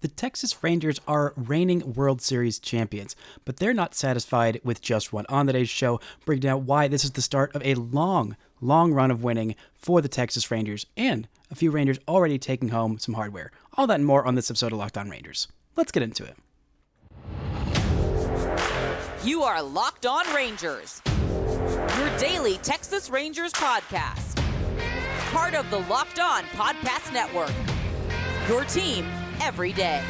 The Texas Rangers are reigning World Series champions, but they're not satisfied with just one. On today's show, breaking down why this is the start of a long run of winning for the Texas Rangers, and a few Rangers already taking home some hardware. All that and more on this episode of Locked On Rangers. Let's get into it. You are Locked On Rangers, your daily Texas Rangers podcast. Part of the Locked On Podcast Network, your team every day.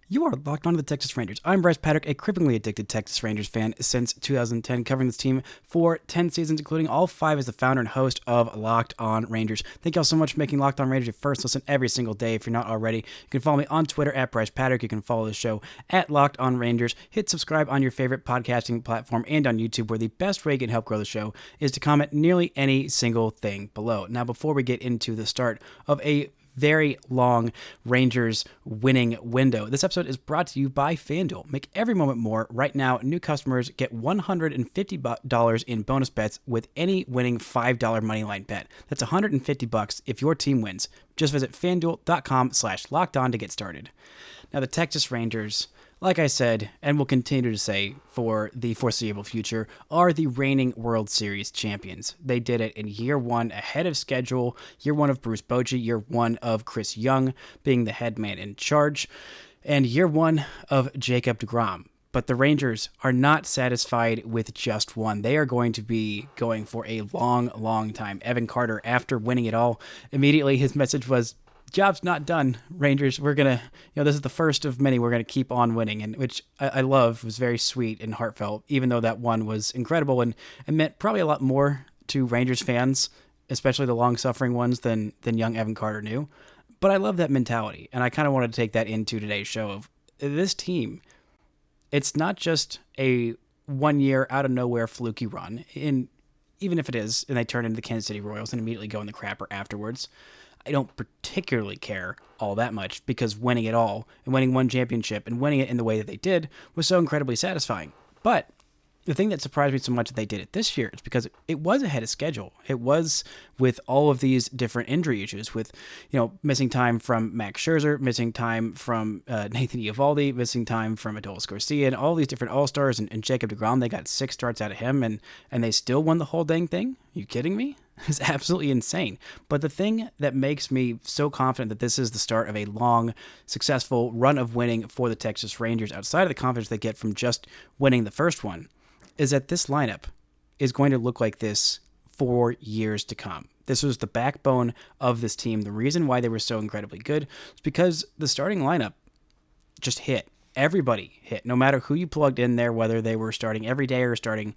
You are locked on to the Texas Rangers. I'm Bryce Patrick, a cripplingly addicted Texas Rangers fan since 2010, covering this team for 10 seasons, including all 5 as the founder and host of Locked On Rangers. Thank you all so much for making Locked On Rangers your first listen every single day. If you're not already, you can follow me on Twitter at Bryce Patrick. You can follow the show at Locked On Rangers. Hit subscribe on your favorite podcasting platform and on YouTube, where the best way you can help grow the show is to comment nearly any single thing below. Now, before we get into the start of a very long Rangers winning window, this episode is brought to you by FanDuel. Make every moment more. Right now, new customers get $150 in bonus bets with any winning $5 moneyline bet. That's $150 if your team wins. Just visit FanDuel.com/lockedon to get started. Now, the Texas Rangers, like I said, and will continue to say for the foreseeable future, are the reigning World Series champions. They did it in year one ahead of schedule, year one of Bruce Bochy, year one of Chris Young being the head man in charge, and year one of Jacob deGrom. But the Rangers are not satisfied with just one. They are going to be going for a long time. Evan Carter, after winning it all, immediately his message was, job's not done, Rangers. We're going to, this is the first of many. We're going to keep on winning, and which I love. It was very sweet and heartfelt, even though that one was incredible and meant probably a lot more to Rangers fans, especially the long-suffering ones, than young Evan Carter knew. But I love that mentality, and I kind of wanted to take that into today's show of this team. It's not just a one-year out-of-nowhere fluky run, and even if it is, and they turn into the Kansas City Royals and immediately go in the crapper afterwards, I don't particularly care all that much, because winning it all and winning one championship and winning it in the way that they did was so incredibly satisfying. But the thing that surprised me so much that they did it this year is because it was ahead of schedule. It was with all of these different injury issues, with missing time from Max Scherzer, missing time from Nathan Eovaldi, missing time from Adolis Garcia, and all these different all-stars, and Jacob deGrom. They got 6 starts out of him, and they still won the whole dang thing. Are you kidding me? It's absolutely insane. But the thing that makes me so confident that this is the start of a long, successful run of winning for the Texas Rangers, outside of the confidence they get from just winning the first one, is that this lineup is going to look like this for years to come. This was the backbone of this team. The reason why they were so incredibly good is because the starting lineup just hit. Everybody hit, no matter who you plugged in there, whether they were starting every day or starting,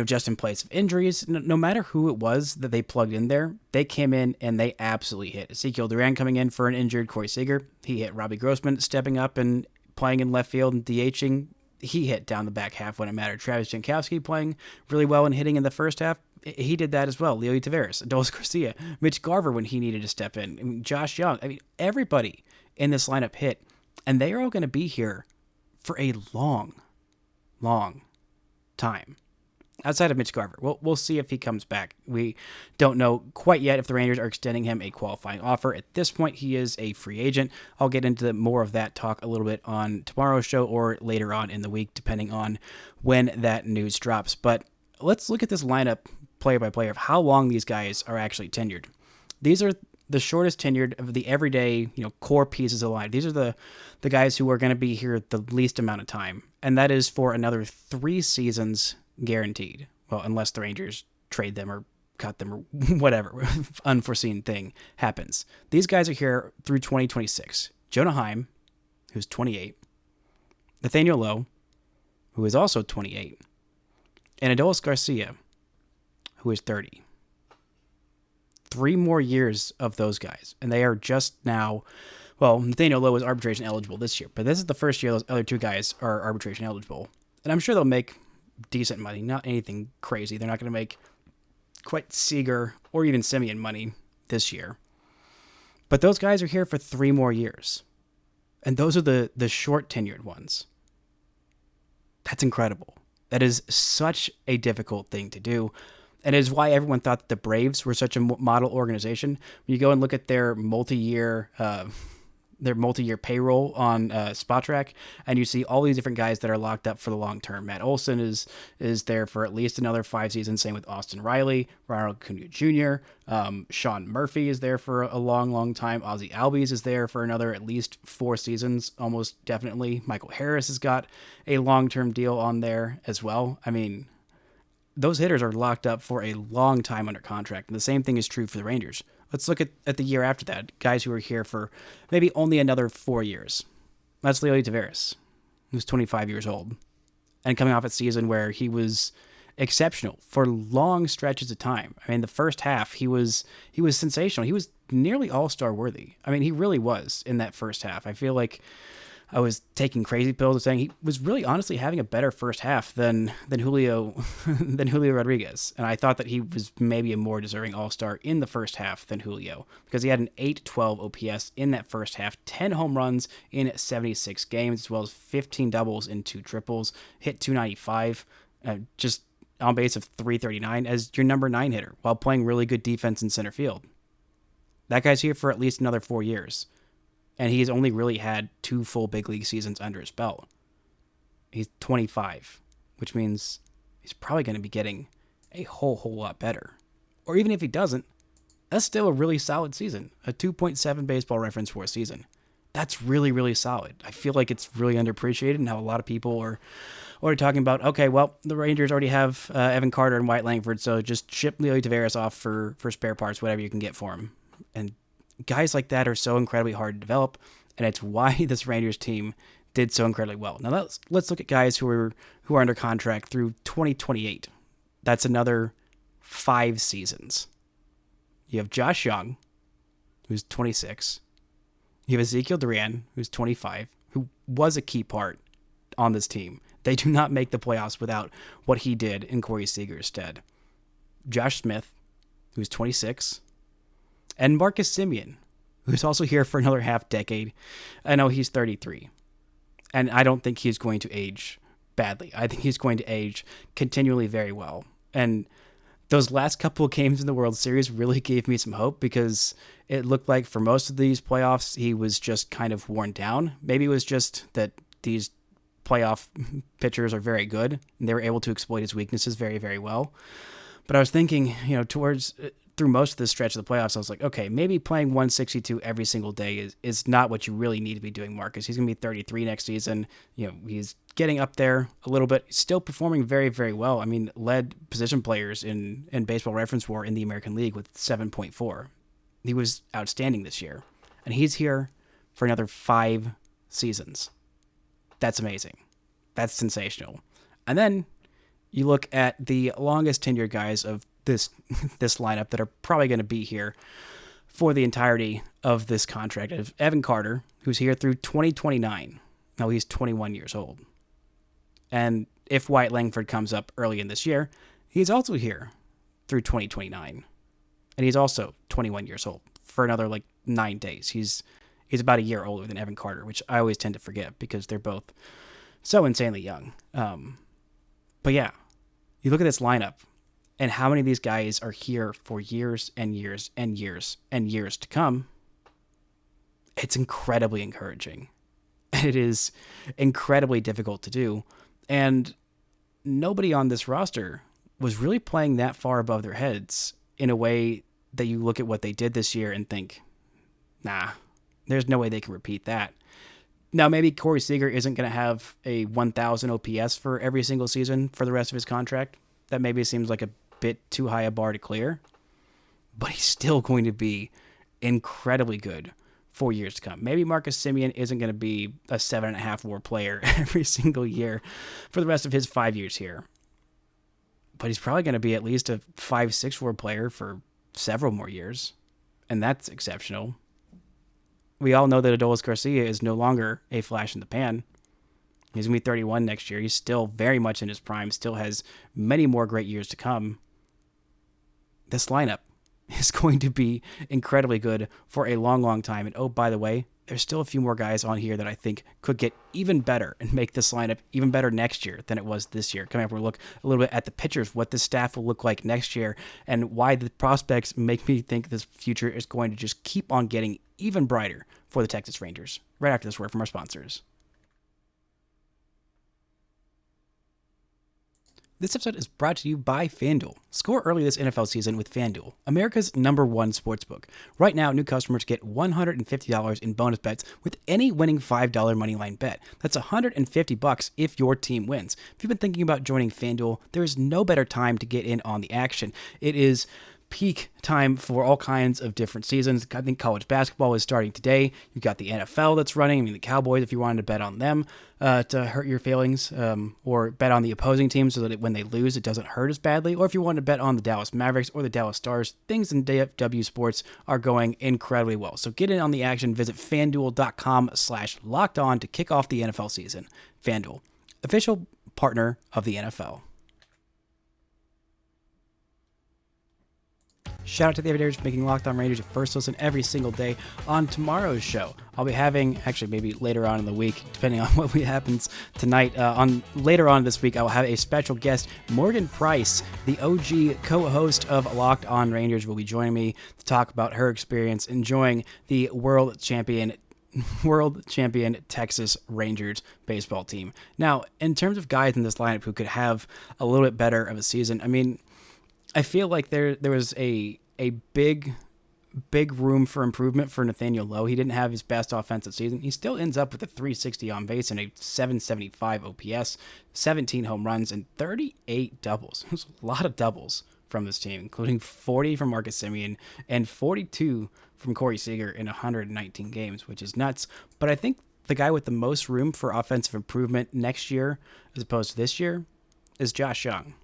just in place of injuries. No matter who it was that they plugged in there, they came in and they absolutely hit. Ezekiel Duran coming in for an injured Corey Seager. He hit. Robbie Grossman stepping up and playing in left field and DHing. He hit down the back half when it mattered. Travis Jankowski playing really well and hitting in the first half. He did that as well. Leo Taveras, Adolis Garcia, Mitch Garver when he needed to step in, Josh Jung. Everybody in this lineup hit, and they are all going to be here for a long time. Outside of Mitch Garver, we'll see if he comes back. We don't know quite yet if the Rangers are extending him a qualifying offer. At this point, he is a free agent. I'll get into more of that talk a little bit on tomorrow's show or later on in the week, depending on when that news drops. But let's look at this lineup player by player of how long these guys are actually tenured. These are the shortest tenured of the everyday, core pieces of the line. These are the guys who are going to be here the least amount of time, and that is for another 3 seasons guaranteed. Well, unless the Rangers trade them or cut them or whatever unforeseen thing happens. These guys are here through 2026. Jonah Heim, who's 28. Nathaniel Lowe, who is also 28. And Adolis Garcia, who is 30. 3 more years of those guys. And they are just now, well, Nathaniel Lowe is arbitration eligible this year, but this is the first year those other 2 guys are arbitration eligible. And I'm sure they'll make decent money, not anything crazy. They're not going to make quite Seager or even Semien money this year. But those guys are here for 3 more years. And those are the short tenured ones. That's incredible. That is such a difficult thing to do. And it is why everyone thought that the Braves were such a model organization. When you go and look at their multi-year payroll on SpotTrack, and you see all these different guys that are locked up for the long term. Matt Olson is there for at least another 5 seasons. Same with Austin Riley, Ronald Acuna Jr., Sean Murphy is there for a long, long time. Ozzie Albies is there for another at least 4 seasons, almost definitely. Michael Harris has got a long-term deal on there as well. I mean, those hitters are locked up for a long time under contract, and the same thing is true for the Rangers. Let's look at the year after that. Guys who are here for maybe only another 4 years. That's Leody Taveras, who's 25 years old, and coming off a season where he was exceptional for long stretches of time. I mean, the first half, he was sensational. He was nearly all-star worthy. I mean, he really was in that first half. I feel like I was taking crazy pills and saying he was really honestly having a better first half than Julio Rodriguez. And I thought that he was maybe a more deserving all-star in the first half than Julio, because he had an 812 OPS in that first half, 10 home runs in 76 games, as well as 15 doubles and 2 triples, hit 295, just on base of 339 as your number 9 hitter while playing really good defense in center field. That guy's here for at least another 4 years. And he's only really had 2 full big league seasons under his belt. He's 25, which means he's probably going to be getting a whole lot better. Or even if he doesn't, that's still a really solid season. A 2.7 baseball reference for a season. That's really, really solid. I feel like it's really underappreciated, and how a lot of people are already talking about, okay, well, the Rangers already have Evan Carter and White Langford, so just ship Leody Taveras off for spare parts, whatever you can get for him. And guys like that are so incredibly hard to develop, and it's why this Rangers team did so incredibly well. Now let's look at guys who are under contract through 2028. That's another 5 seasons. You have Josh Jung, who's 26. You have Ezekiel Duran, who's 25, who was a key part on this team. They do not make the playoffs without what he did in Corey Seager's stead. Josh Smith, who's 26. And Marcus Semien, who's also here for another half decade. I know he's 33. And I don't think he's going to age badly. I think he's going to age continually very well. And those last couple of games in the World Series really gave me some hope, because it looked like for most of these playoffs, he was just kind of worn down. Maybe it was just that these playoff pitchers are very good and they were able to exploit his weaknesses very, very well. But I was thinking, through most of this stretch of the playoffs, I was like, okay, maybe playing 162 every single day is not what you really need to be doing, Marcus. He's going to be 33 next season. He's getting up there a little bit, still performing very, very well. I mean, led position players in Baseball Reference WAR in the American League with 7.4. He was outstanding this year. And he's here for another 5 seasons. That's amazing. That's sensational. And then you look at the longest tenured guys of this lineup that are probably going to be here for the entirety of this contract. Of Evan Carter, who's here through 2029. Now he's 21 years old. And if White Langford comes up early in this year, he's also here through 2029. And he's also 21 years old for another 9 days. He's about a year older than Evan Carter, which I always tend to forget because they're both so insanely young. But yeah, you look at this lineup, and how many of these guys are here for years and years and years and years to come. It's incredibly encouraging. It is incredibly difficult to do. And nobody on this roster was really playing that far above their heads in a way that you look at what they did this year and think, nah, there's no way they can repeat that. Now, maybe Corey Seager isn't going to have a 1,000 OPS for every single season for the rest of his contract. That maybe seems like a bit too high a bar to clear, but he's still going to be incredibly good for years to come. Maybe Marcus Semien isn't going to be a 7.5 WAR player every single year for the rest of his 5 years here, but he's probably going to be at least a 5-6 WAR player for several more years, and that's exceptional. We all know that Adolis Garcia is no longer a flash in the pan. He's going to be 31 next year. He's still very much in his prime, still has many more great years to come. This lineup is going to be incredibly good for a long, long time. And oh, by the way, there's still a few more guys on here that I think could get even better and make this lineup even better next year than it was this year. Coming up, we'll look a little bit at the pitchers, what the staff will look like next year, and why the prospects make me think this future is going to just keep on getting even brighter for the Texas Rangers. Right after this word from our sponsors. This episode is brought to you by FanDuel. Score early this NFL season with FanDuel, America's #1 sportsbook. Right now, new customers get $150 in bonus bets with any winning $5 moneyline bet. That's $150 if your team wins. If you've been thinking about joining FanDuel, there is no better time to get in on the action. It is peak time for all kinds of different seasons. I think college basketball is starting today. You've got the NFL that's running. I mean, the Cowboys, if you wanted to bet on them to hurt your feelings, or bet on the opposing team so that when they lose, it doesn't hurt as badly. Or if you want to bet on the Dallas Mavericks or the Dallas Stars, things in DFW sports are going incredibly well. So get in on the action. Visit FanDuel.com/lockedon to kick off the NFL season. FanDuel, official partner of the NFL. Shout out to the Everydayers for making Locked On Rangers your first listen every single day. On tomorrow's show, I'll be having, actually maybe later on in the week, depending on what happens tonight. Later on this week, I will have a special guest, Morgan Price, the OG co-host of Locked On Rangers, will be joining me to talk about her experience enjoying the world champion Texas Rangers baseball team. Now, in terms of guys in this lineup who could have a little bit better of a season, I mean, I feel like there was a big room for improvement for Nathaniel Lowe. He didn't have his best offensive season. He still ends up with a 360 on base and a 775 OPS, 17 home runs, and 38 doubles. There's a lot of doubles from this team, including 40 from Marcus Semien and 42 from Corey Seager in 119 games, which is nuts. But I think the guy with the most room for offensive improvement next year, as opposed to this year, is Josh Jung.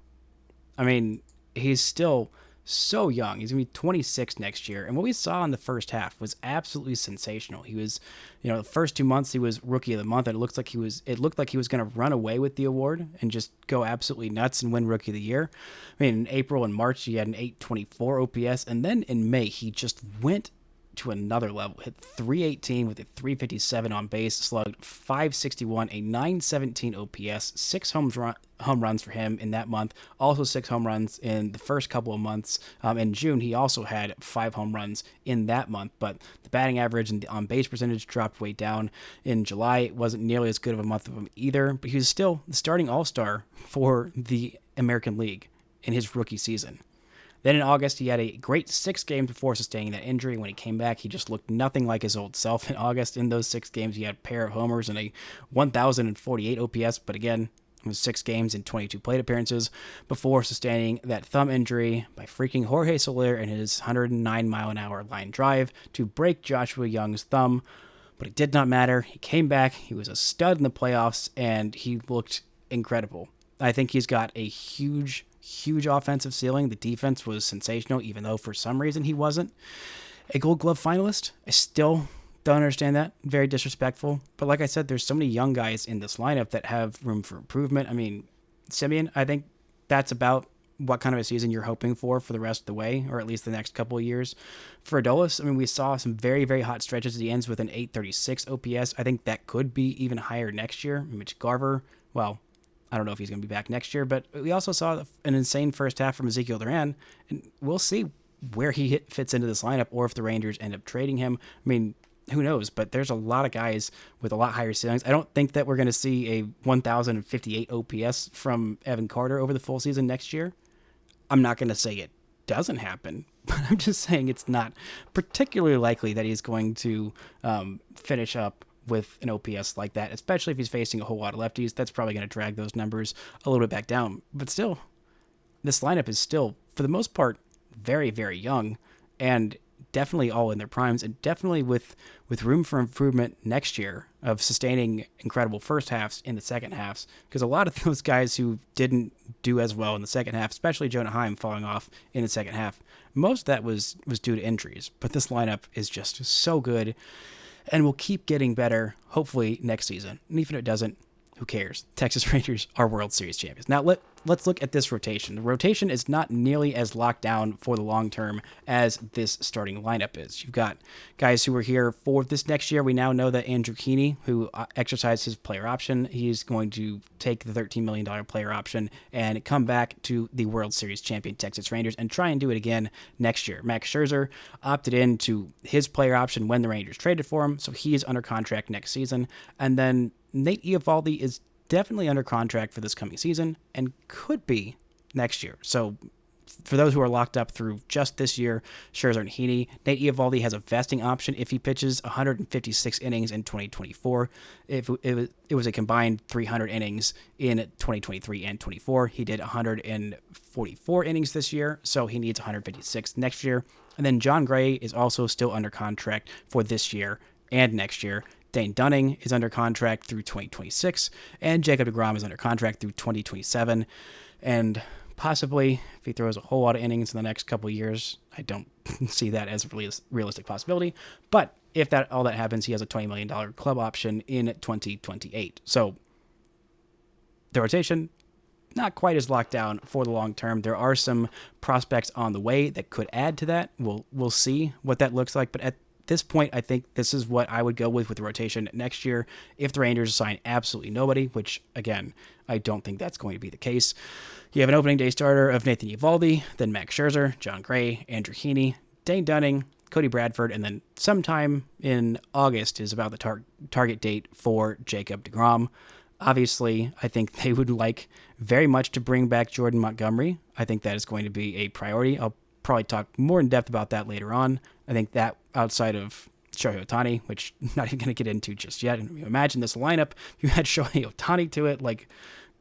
I mean, he's still so young. He's going to be 26 next year. And what we saw in the first half was absolutely sensational. He was, the first 2 months he was Rookie of the Month, and it looked like he was going to run away with the award and just go absolutely nuts and win Rookie of the Year. I mean, in April and March, he had an 824 OPS. And then in May, he just went to another level, hit 318 with a 357 on base, slugged 561, a 917 OPS, 6 home runs for him in that month, also 6 home runs in the first couple of months. In June, he also had 5 home runs in that month, but the batting average and the on-base percentage dropped way down. In July, it wasn't nearly as good of a month of him either, but he was still the starting all-star for the American League in his rookie season. Then in August, he had a great 6 games before sustaining that injury. When he came back, he just looked nothing like his old self in August. In those 6 games, he had a pair of homers and a 1,048 OPS, but again, it was 6 games and 22 plate appearances before sustaining that thumb injury by freaking Jorge Soler and his 109-mile-an-hour line drive to break Joshua Jung's thumb. But it did not matter. He came back. He was a stud in the playoffs, and he looked incredible. I think he's got a huge offensive ceiling. The defense was sensational, even though for some reason he wasn't a Gold Glove finalist. I still don't understand that. Very disrespectful. But like I said, there's so many young guys in this lineup that have room for improvement. I mean, Semien, I think that's about what kind of a season you're hoping for the rest of the way, or at least the next couple of years. For Adolis, I mean, we saw some very, very hot stretches. He ends with an 836 OPS. I think that could be even higher next year. Mitch Garver, well, I don't know if he's going to be back next year, but we also saw an insane first half from Ezekiel Duran, and we'll see where he fits into this lineup or if the Rangers end up trading him. I mean, who knows, but there's a lot of guys with a lot higher ceilings. I don't think that we're going to see a 1,058 OPS from Evan Carter over the full season next year. I'm not going to say it doesn't happen, but I'm just saying it's not particularly likely that he's going to finish up with an OPS like that, especially if he's facing a whole lot of lefties. That's probably going to drag those numbers a little bit back down. But still, this lineup is still, for the most part, very, very young, and definitely all in their primes, and definitely with room for improvement next year of sustaining incredible first halves in the second halves, because a lot of those guys who didn't do as well in the second half, especially Jonah Heim falling off in the second half, most of that was due to injuries. But this lineup is just so good and will keep getting better, hopefully, next season. And even if it doesn't, who cares? Texas Rangers are World Series champions. Now, let's look at this rotation. The rotation is not nearly as locked down for the long term as this starting lineup is. You've got guys who are here for this next year. We now know that Andrew Heaney, who exercised his player option, he's going to take the $13 million player option and come back to the World Series champion Texas Rangers and try and do it again next year. Max Scherzer opted into his player option when the Rangers traded for him, so he is under contract next season. And then Nate Eovaldi is definitely under contract for this coming season and could be next year. So for those who are locked up through just this year, Scherzer and Heaney, Nate Eovaldi has a vesting option if he pitches 156 innings in 2024. If it was a combined 300 innings in 2023 and 24, he did 144 innings this year, so he needs 156 next year. And then John Gray is also still under contract for this year and next year. Dane Dunning is under contract through 2026, and Jacob deGrom is under contract through 2027. And possibly, if he throws a whole lot of innings in the next couple of years, I don't see that as a realistic possibility. But if all that happens, he has a $20 million club option in 2028. So the rotation, not quite as locked down for the long term. There are some prospects on the way that could add to that. We'll see what that looks like. But at this point, I think this is what I would go with the rotation next year if the Rangers sign absolutely nobody, which, again, I don't think that's going to be the case. You have an opening day starter of Nathan Eovaldi, then Max Scherzer, John Gray, Andrew Heaney, Dane Dunning, Cody Bradford, and then sometime in August is about the target date for Jacob deGrom. Obviously, I think they would like very much to bring back Jordan Montgomery. I think that is going to be a priority. I'll probably talk more in depth about that later on. I think that outside of Shohei Ohtani, which I'm not even going to get into just yet. And imagine this lineup, if you had Shohei Ohtani to it, like,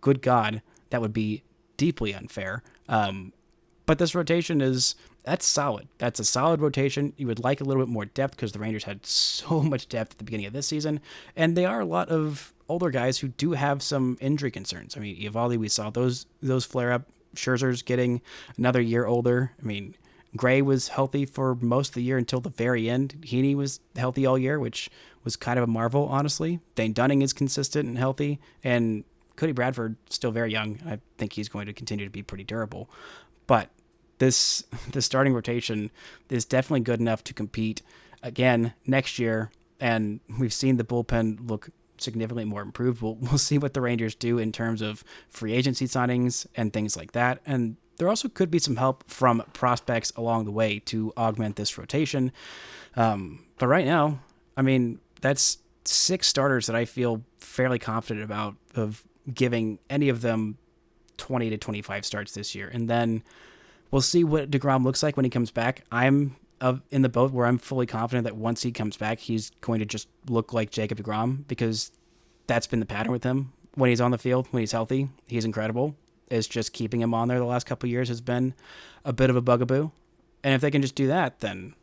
good God, that would be deeply unfair. But this rotation that's solid. That's a solid rotation. You would like a little bit more depth because the Rangers had so much depth at the beginning of this season. And they are a lot of older guys who do have some injury concerns. I mean, Eovaldi, we saw those flare up. Scherzer's getting another year older. I mean, Gray was healthy for most of the year until the very end. Heaney was healthy all year, which was kind of a marvel, honestly. Dane Dunning is consistent and healthy, and Cody Bradford, still very young. I think he's going to continue to be pretty durable. But the starting rotation is definitely good enough to compete again next year, and we've seen the bullpen look significantly more improved. We'll see what the Rangers do in terms of free agency signings and things like that. And there also could be some help from prospects along the way to augment this rotation. But right now, I mean, that's 6 starters that I feel fairly confident about of giving any of them 20 to 25 starts this year. And then we'll see what deGrom looks like when he comes back. I'm in the boat where I'm fully confident that once he comes back, he's going to just look like Jacob deGrom, because that's been the pattern with him. When he's on the field, when he's healthy, he's incredible. It's just keeping him on there the last couple of years has been a bit of a bugaboo. And if they can just do that, then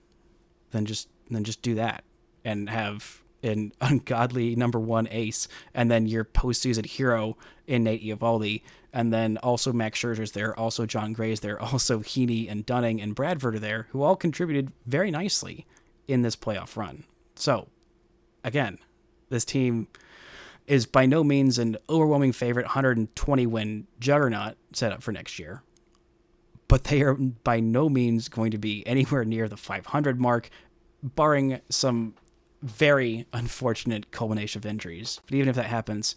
just do that and have an ungodly number one ace, and then your postseason hero in Nate Eovaldi, and then also Max Scherzer's there, also John Gray's there, also Heaney and Dunning and Bradford are there, who all contributed very nicely in this playoff run. So, again, this team is by no means an overwhelming favorite 120-win juggernaut set up for next year, but they are by no means going to be anywhere near the 500 mark, barring some very unfortunate culmination of injuries. But even if that happens,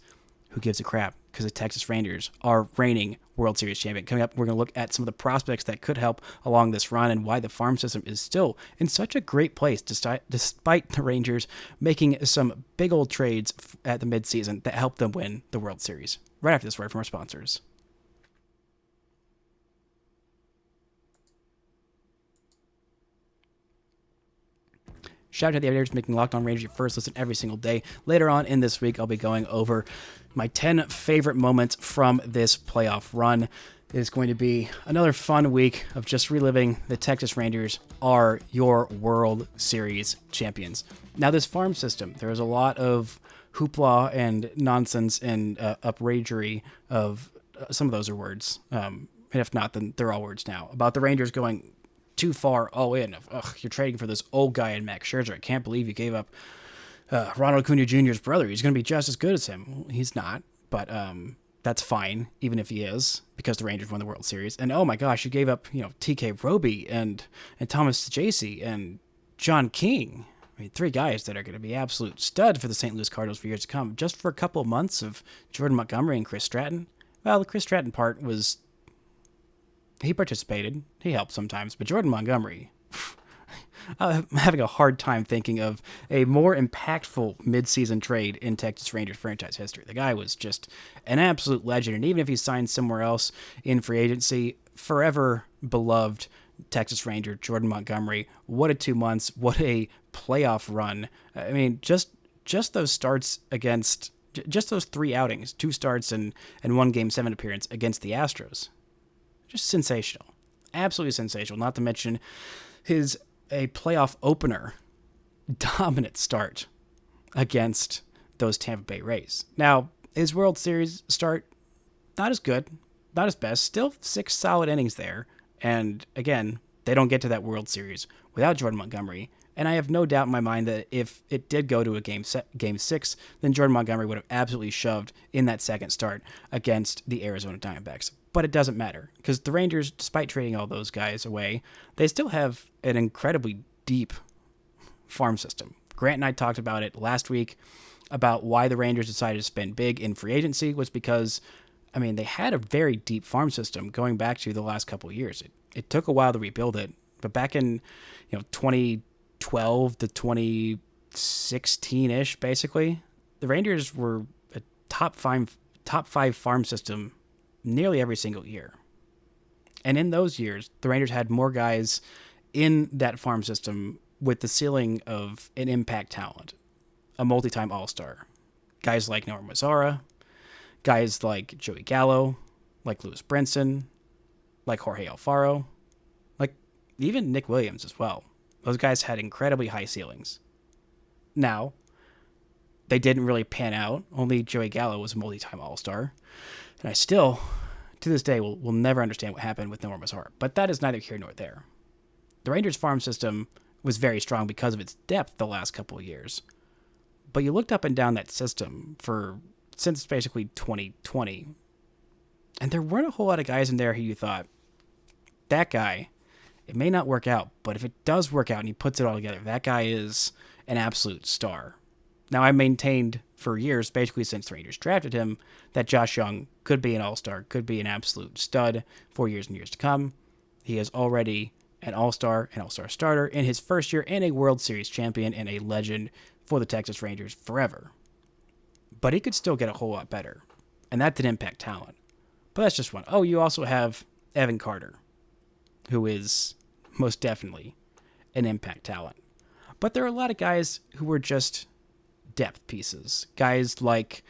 who gives a crap? Because the Texas Rangers are reigning World Series champion. Coming up, we're going to look at some of the prospects that could help along this run and why the farm system is still in such a great place despite the Rangers making some big old trades at the midseason that helped them win the World Series. Right after this word from our sponsors. Shout out to the editors making Locked On Rangers your first listen every single day. Later on in this week, I'll be going over my 10 favorite moments from this playoff run. It is going to be another fun week of just reliving the Texas Rangers are your World Series champions. Now, this farm system, there is a lot of hoopla and nonsense and upragery of some of those are words. And if not, then they're all words now. About the Rangers going too far all in. You're trading for this old guy in Max Scherzer. I can't believe you gave up Ronald Acuna Jr.'s brother. He's going to be just as good as him. Well, he's not, but That's fine, even if he is, because the Rangers won the World Series. And oh my gosh, you gave up, TK Roby and Thomas Jase and John King. I mean, 3 guys that are going to be absolute studs for the St. Louis Cardinals for years to come, just for a couple of months of Jordan Montgomery and Chris Stratton. Well, the Chris Stratton part was, he participated, he helped sometimes, but Jordan Montgomery, I'm having a hard time thinking of a more impactful midseason trade in Texas Rangers franchise history. The guy was just an absolute legend, and even if he signed somewhere else in free agency, forever beloved Texas Ranger Jordan Montgomery. What a 2 months! What a playoff run! I mean, just those starts against, just those 3 outings, 2 starts and 1 Game 7 appearance against the Astros, just sensational, absolutely sensational. Not to mention a playoff opener dominant start against those Tampa Bay Rays. Now, his World Series start, not as good, not his best, still 6 solid innings there. And again, they don't get to that World Series without Jordan Montgomery. And I have no doubt in my mind that if it did go to a game 6, then Jordan Montgomery would have absolutely shoved in that second start against the Arizona Diamondbacks. But it doesn't matter, because the Rangers, despite trading all those guys away, they still have an incredibly deep farm system. Grant and I talked about it last week, about why the Rangers decided to spend big in free agency was because, I mean, they had a very deep farm system going back to the last couple of years. It took a while to rebuild it, but back in 2012 to 2016-ish, basically, the Rangers were a top five farm system nearly every single year. And in those years, the Rangers had more guys in that farm system with the ceiling of an impact talent, a multi-time All-Star. Guys like Nomar Mazara, guys like Joey Gallo, like Lewis Brinson, like Jorge Alfaro, like even Nick Williams as well. Those guys had incredibly high ceilings. Now, they didn't really pan out. Only Joey Gallo was a multi-time All-Star. And I still, to this day, will never understand what happened with Nomar Mazara. But that is neither here nor there. The Rangers farm system was very strong because of its depth the last couple of years. But you looked up and down that system since basically 2020, and there weren't a whole lot of guys in there who you thought, that guy, it may not work out, but if it does work out and he puts it all together, that guy is an absolute star. Now, I maintained for years, basically since the Rangers drafted him, that Josh Jung could be an all-star, could be an absolute stud for years and years to come. He is already an all-star, an all-star starter in his first year, and a World Series champion and a legend for the Texas Rangers forever. But he could still get a whole lot better, and that did impact talent. But that's just one. Oh, you also have Evan Carter, who is most definitely an impact talent. But there are a lot of guys who were just depth pieces. Guys like,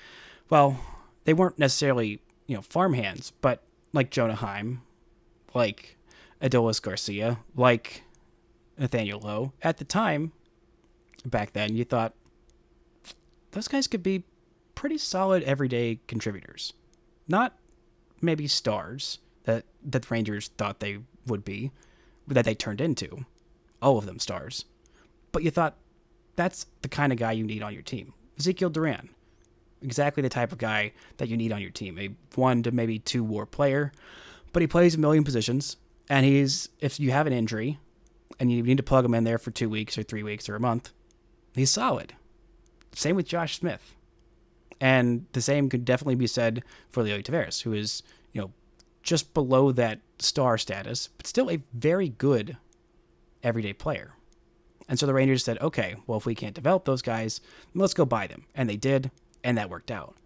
well, they weren't necessarily, farmhands, but like Jonah Heim, like Adolis Garcia, like Nathaniel Lowe. At the time, back then, you thought those guys could be pretty solid everyday contributors. Not maybe stars that the Rangers thought they would be, that they turned into. All of them stars. But you thought, that's the kind of guy you need on your team. Ezekiel Duran, exactly the type of guy that you need on your team. A 1 to maybe 2 WAR player, but he plays a million positions, and if you have an injury, and you need to plug him in there for 2 weeks or 3 weeks or a month, he's solid. Same with Josh Smith. And the same could definitely be said for Leo Taveras, who is, just below that star status, but still a very good everyday player. And so the Rangers said, okay, well, if we can't develop those guys, let's go buy them. And they did, and that worked out.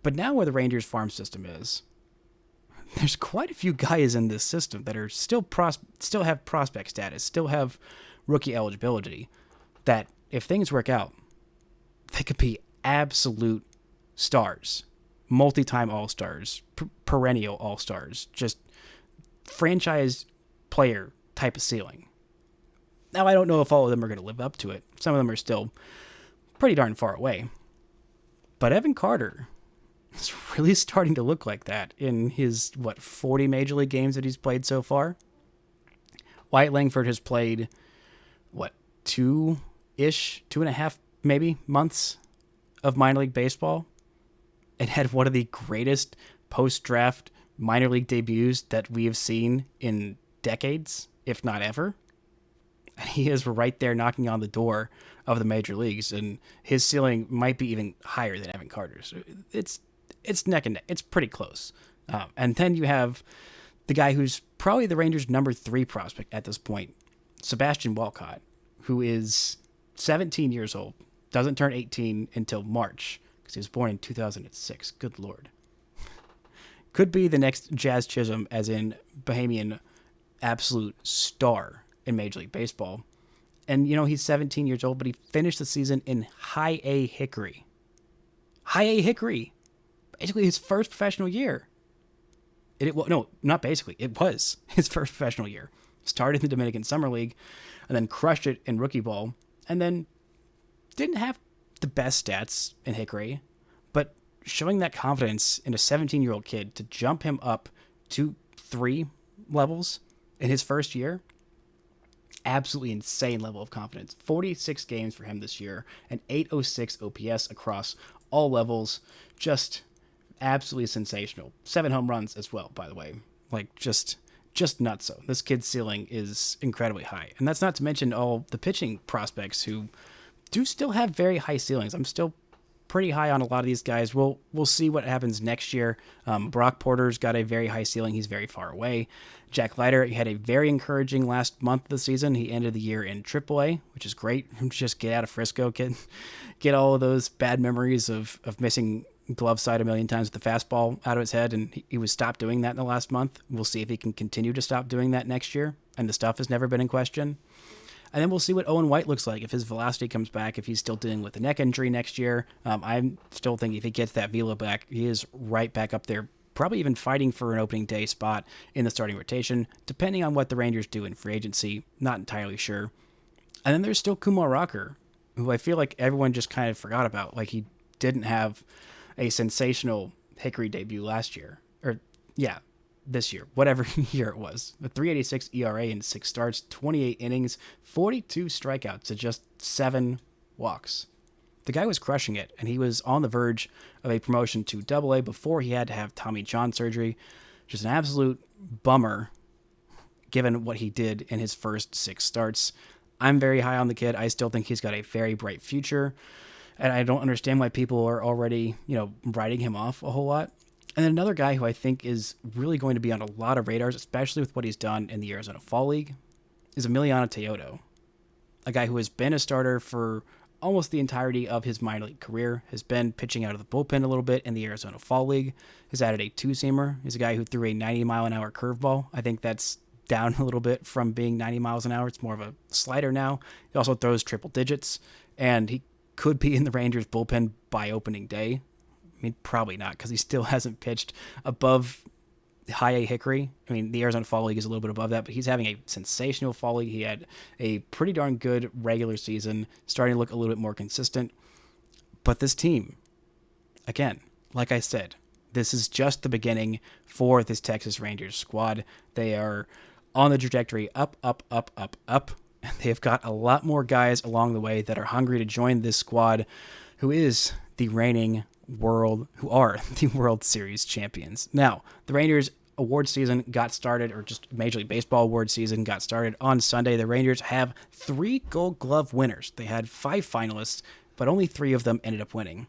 But now where the Rangers farm system is, there's quite a few guys in this system that are still have prospect status, still have rookie eligibility, that if things work out, they could be absolute stars, multi-time all-stars, perennial all-stars, just franchise player type of ceiling. Now, I don't know if all of them are going to live up to it. Some of them are still pretty darn far away. But Evan Carter is really starting to look like that in his, 40 Major League games that he's played so far. Wyatt Langford has played, 2.5 maybe months of minor league baseball. and had one of the greatest post-draft minor league debuts that we have seen in decades, if not ever. And he is right there knocking on the door of the major leagues, and his ceiling might be even higher than Evan Carter's. It's neck and neck. It's pretty close. And then you have the guy who's probably the Rangers' number 3 prospect at this point, Sebastian Walcott, who is 17 years old, doesn't turn 18 until March, because he was born in 2006. Good Lord. Could be the next Jazz Chisholm, as in Bahamian absolute star in Major League Baseball. And, he's 17 years old, but he finished the season in High A Hickory. High A Hickory. Basically his first professional year. No, not basically. It was his first professional year. Started in the Dominican Summer League and then crushed it in rookie ball, and then didn't have the best stats in Hickory, but showing that confidence in a 17-year-old kid to jump him up to 3 levels in his first year, absolutely insane level of confidence. 46 games for him this year, and 806 OPS across all levels. Just absolutely sensational. 7 home runs as well, by the way. Just nuts. So this kid's ceiling is incredibly high. And that's not to mention all the pitching prospects who do still have very high ceilings. I'm still pretty high on a lot of these guys. We'll see what happens next year. Brock Porter's got a very high ceiling. He's very far away. Jack Leiter had a very encouraging last month of the season. He ended the year in AAA, which is great. Just get out of Frisco, get all of those bad memories of missing glove side a million times with the fastball out of his head, and he was stopped doing that in the last month. We'll see if he can continue to stop doing that next year, and the stuff has never been in question. And then we'll see what Owen White looks like, if his velocity comes back, if he's still dealing with a neck injury next year. I still think if he gets that velo back, he is right back up there, probably even fighting for an opening day spot in the starting rotation, depending on what the Rangers do in free agency. Not entirely sure. And then there's still Kumar Rocker, who I feel like everyone just kind of forgot about. He didn't have a sensational Hickory debut last year. This year, whatever year it was. A 3.86 ERA in 6 starts, 28 innings, 42 strikeouts to just 7 walks. The guy was crushing it, and he was on the verge of a promotion to AA before he had to have Tommy John surgery. Just an absolute bummer, given what he did in his first 6 starts. I'm very high on the kid. I still think he's got a very bright future, and I don't understand why people are already, writing him off a whole lot. And then another guy who I think is really going to be on a lot of radars, especially with what he's done in the Arizona Fall League, is Emiliano Teodo. A guy who has been a starter for almost the entirety of his minor league career, has been pitching out of the bullpen a little bit in the Arizona Fall League, has added a 2-seamer. He's a guy who threw a 90-mile-an-hour curveball. I think that's down a little bit from being 90 miles an hour. It's more of a slider now. He also throws triple digits, and he could be in the Rangers bullpen by opening day. I mean, probably not, because he still hasn't pitched above High A Hickory. I mean, the Arizona Fall League is a little bit above that, but he's having a sensational Fall League. He had a pretty darn good regular season, starting to look a little bit more consistent. But this team, again, like I said, this is just the beginning for this Texas Rangers squad. They are on the trajectory up, up, up, up, up. And they've got a lot more guys along the way that are hungry to join this squad, who are the World Series champions. Now, the Rangers award season got started, or just Major League Baseball award season got started on Sunday. The Rangers have 3 Gold Glove winners. They had 5 finalists, but only 3 of them ended up winning.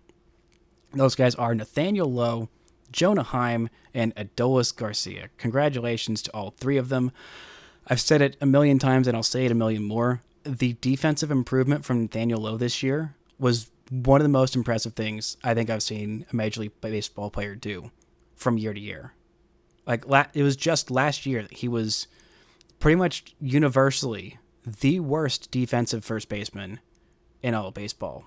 Those guys are Nathaniel Lowe, Jonah Heim, and Adolis Garcia. Congratulations to all 3 of them. I've said it a million times, and I'll say it a million more. The defensive improvement from Nathaniel Lowe this year was one of the most impressive things I think I've seen a Major League Baseball player do from year to year. It was just last year that he was pretty much universally the worst defensive first baseman in all of baseball.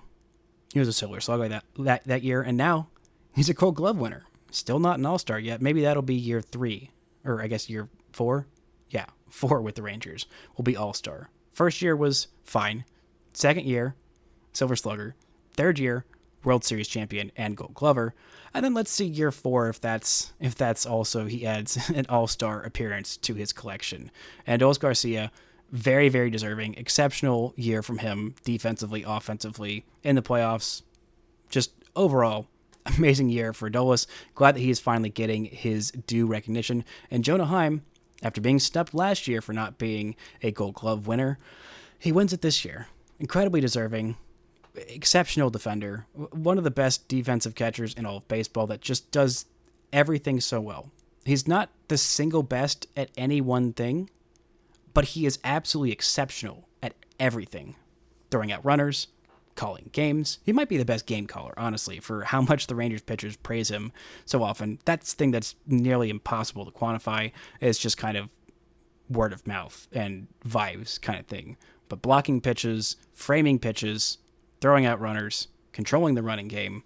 He was a Silver Slugger that year, and now he's a Gold Glove winner. Still not an All-Star yet. Maybe that'll be year 3, or I guess year 4. Yeah, 4 with the Rangers will be All-Star. First year was fine. Second year, Silver Slugger. Third year, World Series champion and Gold Glover. And then let's see year 4 if that's also he adds an all-star appearance to his collection. And Adolis Garcia, very, very deserving. Exceptional year from him defensively, offensively, in the playoffs. Just overall, amazing year for Adolis. Glad that he is finally getting his due recognition. And Jonah Heim, after being snubbed last year for not being a Gold Glove winner, he wins it this year. Incredibly deserving, exceptional defender, one of the best defensive catchers in all of baseball that just does everything so well. He's not the single best at any one thing, but he is absolutely exceptional at everything. Throwing out runners, calling games. He might be the best game caller, honestly, for how much the Rangers pitchers praise him so often. That's the thing that's nearly impossible to quantify. It's just kind of word of mouth and vibes kind of thing. But blocking pitches, framing pitches, throwing out runners, controlling the running game,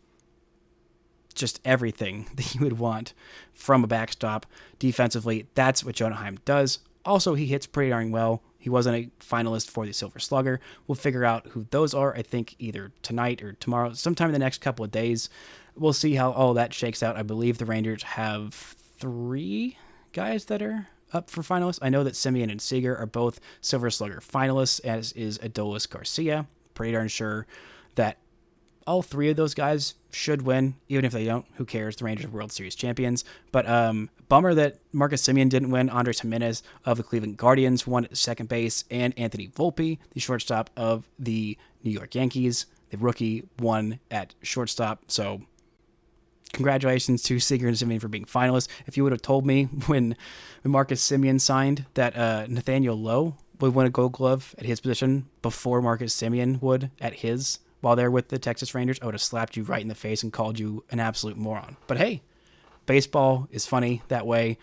just everything that you would want from a backstop defensively. That's what Jonah Heim does. Also, he hits pretty darn well. He wasn't a finalist for the Silver Slugger. We'll figure out who those are, I think, either tonight or tomorrow, sometime in the next couple of days. We'll see how all that shakes out. I believe the Rangers have 3 guys that are up for finalists. I know that Semien and Seager are both Silver Slugger finalists, as is Adolis Garcia. Pretty darn sure that all 3 of those guys should win. Even if they don't, who cares? The Rangers are World Series champions. But bummer that Marcus Semien didn't win. Andres Jimenez of the Cleveland Guardians won at second base, and Anthony Volpe, the shortstop of the New York Yankees, the rookie, won at shortstop. So congratulations to Seager and Semien for being finalists. If you would have told me when Marcus Semien signed that Nathaniel Lowe would win a Gold Glove at his position before Marcus Semien would at his, while they're with the Texas Rangers, I would have slapped you right in the face and called you an absolute moron. But hey, baseball is funny that way.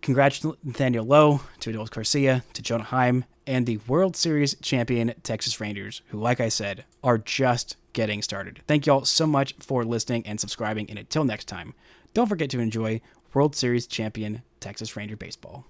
Congrats to Nathaniel Lowe, to Adolis Garcia, to Jonah Heim, and the World Series champion Texas Rangers, who, like I said, are just getting started. Thank you all so much for listening and subscribing, and until next time, don't forget to enjoy World Series champion Texas Ranger baseball.